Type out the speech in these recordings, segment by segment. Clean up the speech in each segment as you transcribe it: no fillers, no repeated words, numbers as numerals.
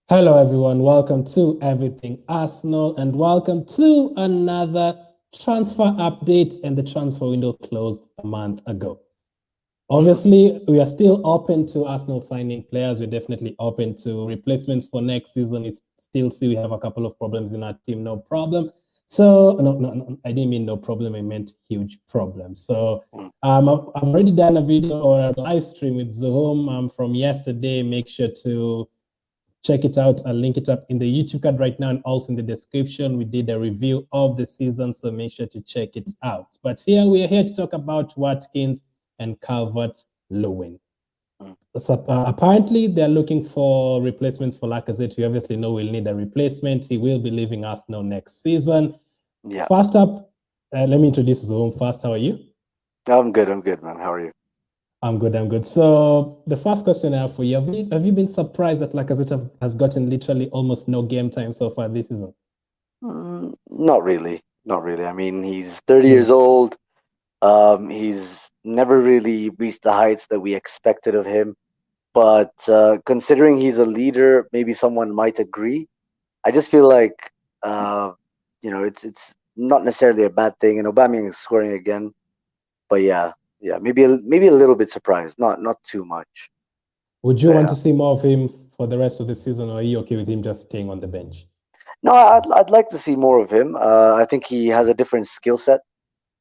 Hello, everyone. Welcome to Everything Arsenal, and welcome to another transfer update. And the transfer window closed a month ago. Obviously, we are still open to Arsenal signing players. We're definitely open to replacements for next season. We still see we have a couple of problems in our team. No problem. So, no, I didn't mean no problem. I meant huge problems. So, I've already done a video or a live stream with Zoom from yesterday. Make sure to check it out. I'll link it up in the YouTube card right now and also in the description. We did a review of the season, so make sure to check it out. But here we are here to talk about Watkins and Calvert Lewin. So, apparently, they're looking for replacements for Lacazette. We obviously know we'll need a replacement. He will be leaving Arsenal next season. Yeah. First up, let me introduce Zoom first. How are you? I'm good, man. How are you? I'm good. So the first question I have for you, have you been surprised that Lacazette has gotten literally almost no game time so far this season? Not really. I mean, he's 30 years old. He's never really reached the heights that we expected of him. But considering he's a leader, maybe someone might agree. I just feel like, it's not necessarily a bad thing. And Aubameyang is scoring again. But yeah, maybe a little bit surprised. Not too much. Would you want to see more of him for the rest of the season, or are you okay with him just staying on the bench? No, I'd like to see more of him. I think he has a different skill set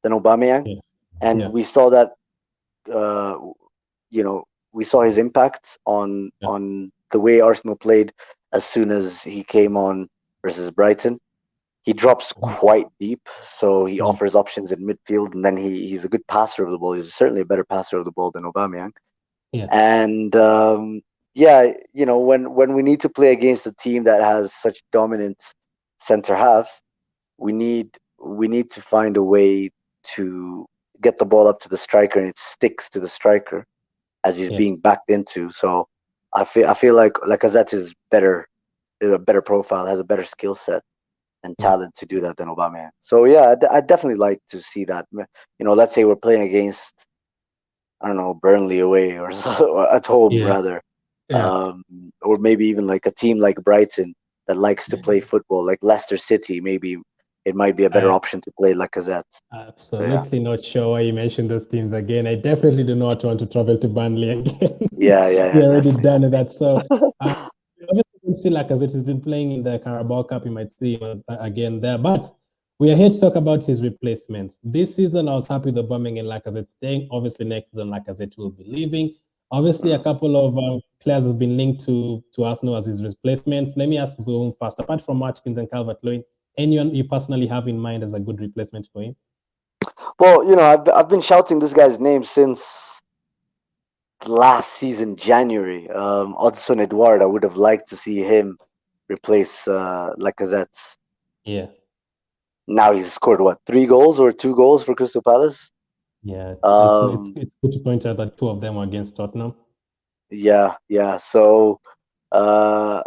than Aubameyang, and we saw that. Uh, we saw his impact on the way Arsenal played as soon as he came on versus Brighton. He drops quite deep, so he offers options in midfield, and then he's a good passer of the ball. He's certainly a better passer of the ball than Aubameyang. And when we need to play against a team that has such dominant center halves, we need to find a way to get the ball up to the striker and it sticks to the striker as he's being backed into. So I feel like Lacazette is a better profile, has a better skill set and talent to do that than Aubameyang. So yeah, I definitely like to see that. Let's say we're playing against, I don't know, Burnley away or at home rather, or maybe even like a team like Brighton that likes to play football, like Leicester City. Maybe it might be a better option to play Lacazette. Absolutely not sure why you mentioned those teams again. I definitely do not want to travel to Burnley again. Yeah. We already done that. So obviously, you can see Lacazette has been playing in the Carabao Cup. You might see him again there. But we are here to talk about his replacements. This season, I was happy with Aubameyang and Lacazette staying. Obviously, next season, Lacazette will be leaving. Obviously, a couple of players have been linked to Arsenal as his replacements. Let me ask Zoom first. Apart from Watkins and Calvert Lewin, anyone you personally have in mind as a good replacement for him? Well, I've been shouting this guy's name since last season, January. Odson Edouard, I would have liked to see him replace Lacazette. Yeah. Now he's scored what, 3 goals or 2 goals for Crystal Palace? Yeah, it's good to point out that 2 of them were against Tottenham. Yeah. So I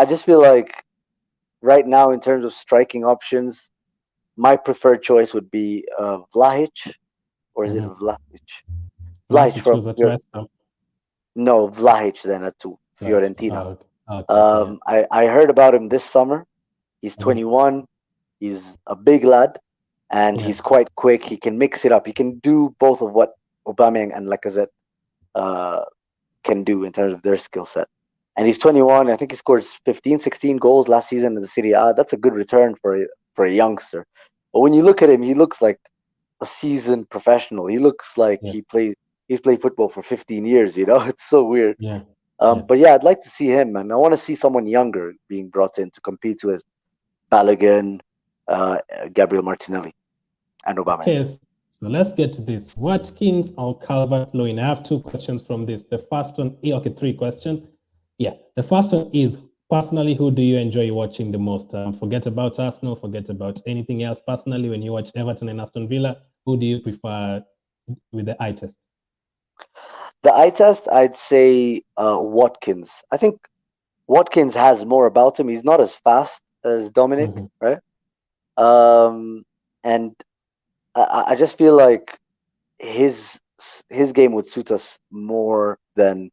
just feel like right now, in terms of striking options, my preferred choice would be Vlahic, or is it Vlahic? Vlahic from No, Vlahic then at Fiorentina. I heard about him this summer. He's 21. He's a big lad, and he's quite quick. He can mix it up. He can do both of what Aubameyang and Lacazette can do in terms of their skill set. And he's 21. I think he scored 15, 16 goals last season in the Serie A. That's a good return for a youngster. But when you look at him, he looks like a seasoned professional. He looks like he's played football for 15 years. It's so weird. But yeah, I'd like to see him, and I want to see someone younger being brought in to compete with Balogun, Gabriel Martinelli, and Aubameyang. Okay, so let's get to this. Watkins or Calvert Lewin? I have 2 questions from this. The first one, 3 questions. Yeah, the first one is, personally, who do you enjoy watching the most? Forget about Arsenal, forget about anything else. Personally, when you watch Everton and Aston Villa, who do you prefer with the eye test? The eye test, I'd say Watkins. I think Watkins has more about him. He's not as fast as Dominic, right? And I just feel like his game would suit us more than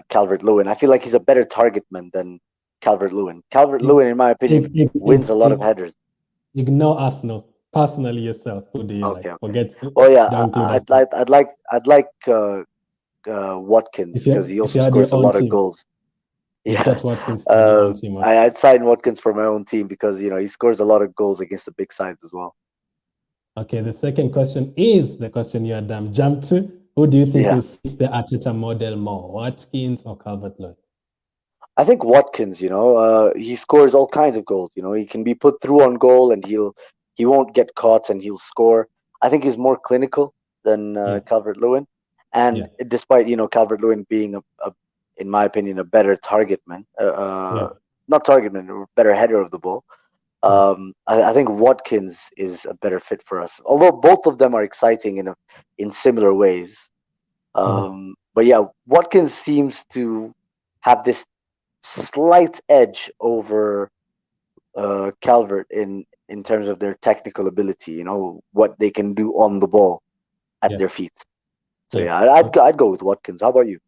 Calvert Lewin. I feel like he's a better target man than Calvert Lewin. Calvert Lewin, in my opinion, wins a lot of headers. Ignore Arsenal. Personally, yourself, who do you Okay. like? Forget. Oh yeah, I'd like Watkins because he also scores a lot of goals. Yeah, got Watkins for your own team. I'd sign Watkins for my own team because he scores a lot of goals against the big sides as well. Okay, the second question is the question you had jumped to. Who do you think will fit the Arteta model more, Watkins or Calvert Lewin? I think Watkins. He scores all kinds of goals. He can be put through on goal and he won't get caught and he'll score. I think he's more clinical than Calvert Lewin, and despite Calvert Lewin being in my opinion, a better target man, not target man, a better header of the ball. I think Watkins is a better fit for us, although both of them are exciting in similar ways. But yeah, Watkins seems to have this slight edge over Calvert in terms of their technical ability. What they can do on the ball at their feet. So I'd go with Watkins. How about you?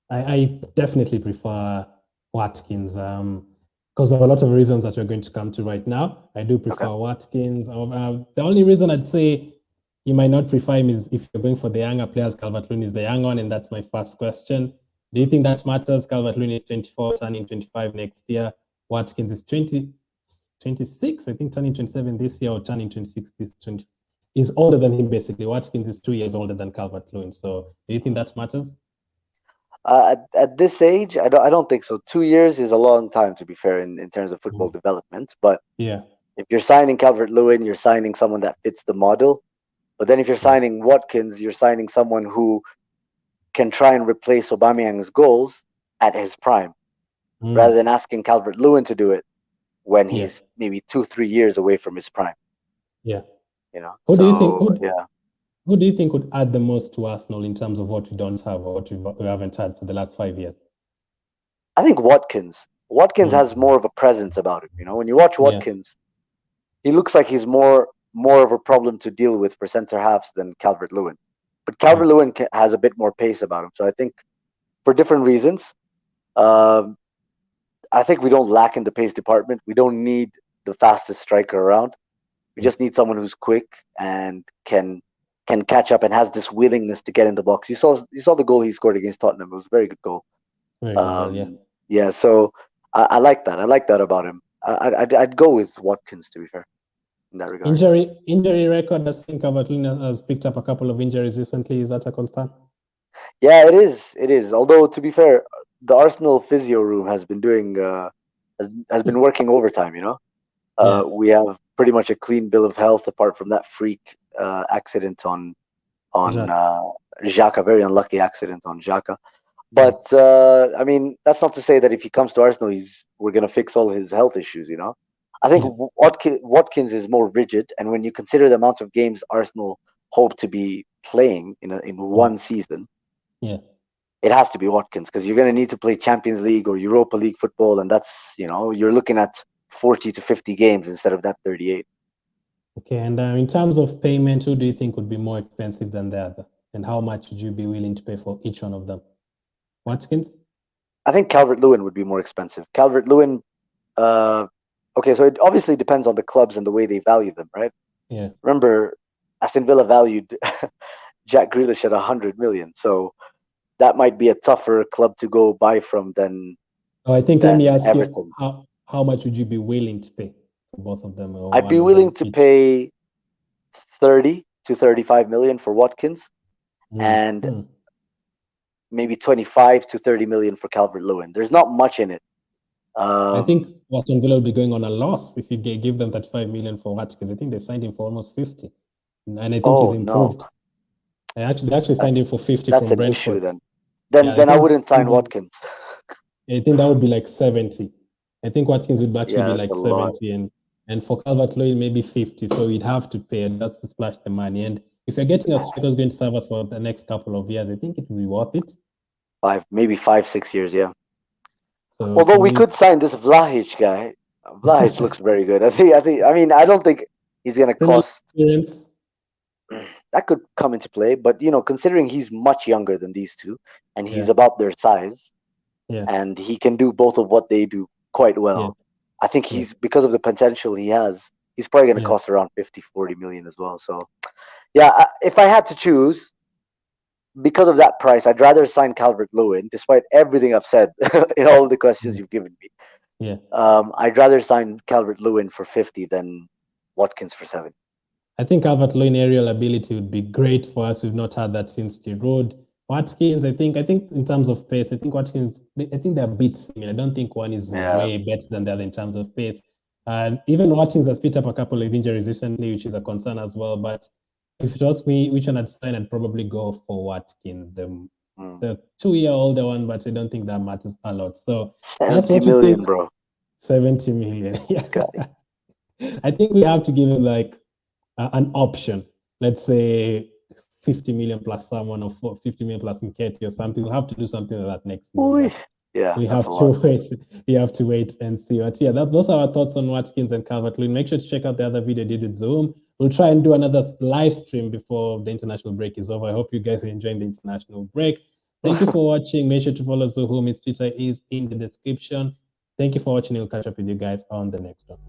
I definitely prefer Watkins because of a lot of reasons that we're going to come to right now. I do prefer Watkins. The only reason I'd say you might not prefer him is if you're going for the younger players. Calvert Lewin is the young one, and that's my first question. Do you think that matters? Calvert Lewin is 24, turning 25 next year. Watkins is 26, I think, turning 27 this year, or turning 26 this 20. Is older than him, basically. Watkins is 2 years older than Calvert Lewin. So do you think that matters? At this age, I don't think so. 2 years is a long time, to be fair, in terms of football development. But if you're signing Calvert Lewin, you're signing someone that fits the model. But then if you're signing Watkins, you're signing someone who can try and replace Aubameyang's goals at his prime, rather than asking Calvert Lewin to do it when he's maybe 2-3 years away from his prime. Who do you think? Who do you think would add the most to Arsenal in terms of what we don't have or what we haven't had for the last 5 years? I think Watkins. Watkins has more of a presence about him. When you watch Watkins, he looks like he's more of a problem to deal with for center halves than Calvert Lewin. But Calvert Lewin has a bit more pace about him. So I think for different reasons, I think we don't lack in the pace department. We don't need the fastest striker around. We just need someone who's quick and can catch up and has this willingness to get in the box. You saw the goal he scored against Tottenham. It was a very good goal. Very good, yeah. So I like that. I like that about him. I'd go with Watkins, to be fair, in that regard. Injury record. I think Calvert Lewin has picked up a couple of injuries recently. Is that a concern? Yeah, it is. It is. Although, to be fair, the Arsenal physio room has been doing has been working overtime. We have pretty much a clean bill of health, apart from that freak accident on Xhaka, very unlucky accident on Xhaka. But I mean, that's not to say that if he comes to Arsenal, we're gonna fix all his health issues. I think Watkins is more rigid, and when you consider the amount of games Arsenal hope to be playing in one season, it has to be Watkins, because you're gonna need to play Champions League or Europa League football, and that's you're looking at 40 to 50 games instead of that 38. Okay, and in terms of payment, who do you think would be more expensive than the other? And how much would you be willing to pay for each one of them? Watkins? I think Calvert Lewin would be more expensive. Calvert Lewin, okay, so it obviously depends on the clubs and the way they value them, right? Yeah. Remember, Aston Villa valued Jack Grealish at 100 million, so that might be a tougher club to go buy from than. I think let me ask Everton. You, how much would you be willing to pay for both of them? I'd be willing to pay 30 to 35 million for Watkins, and maybe 25 to 30 million for Calvert Lewin. There's not much in it. I think Aston Villa will be going on a loss if you give them 35 million for Watkins. I think they signed him for almost 50, and I think he's improved. No. They actually signed him for 50 from Brentford. That's an issue then I wouldn't sign Watkins. I think that would be like 70. I think Watkins would actually be like 70, and for Calvert Lewin maybe 50. So you'd have to pay and just splash the money. And if you're getting a striker who's going to serve us for the next couple of years, I think it would be worth it. 5-6 years, yeah. So although we could sign this Vlahic guy. Vlahic looks very good. I don't think he's going to cost. that could come into play. But considering he's much younger than these two, and he's Yeah. about their size, Yeah. and he can do both of what they do quite well. Yeah. I think because of the potential he has, he's probably going to Yeah. cost around 50-40 million as well. So, yeah, if I had to choose, because of that price, I'd rather sign Calvert Lewin, despite everything I've said in all the questions you've given me. Yeah. I'd rather sign Calvert Lewin for 50 than Watkins for 70. I think Calvert Lewin aerial ability would be great for us. We've not had that since Giroud. Watkins, I think in terms of pace, I think they're a bit similar. I don't think one is way better than the other in terms of pace. And even Watkins has picked up a couple of injuries recently, which is a concern as well. But if it was me, which one I'd sign, I'd probably go for Watkins, the 2-year-older one, but I don't think that matters a lot. So 70 million, bro. 70 million. Yeah. Okay. I think we have to give him like an option. Let's say 50 million plus someone, or 50 million plus Nketiah or something. We'll have to do something like that next season. Yeah, we have to wait. We have to wait and see. But yeah, those are our thoughts on Watkins and Calvert Lewin. Make sure to check out the other video I did with Zoom. We'll try and do another live stream before the international break is over. I hope you guys are enjoying the international break. Thank you for watching. Make sure to follow Zoom. His Twitter is in the description. Thank you for watching. We'll catch up with you guys on the next one.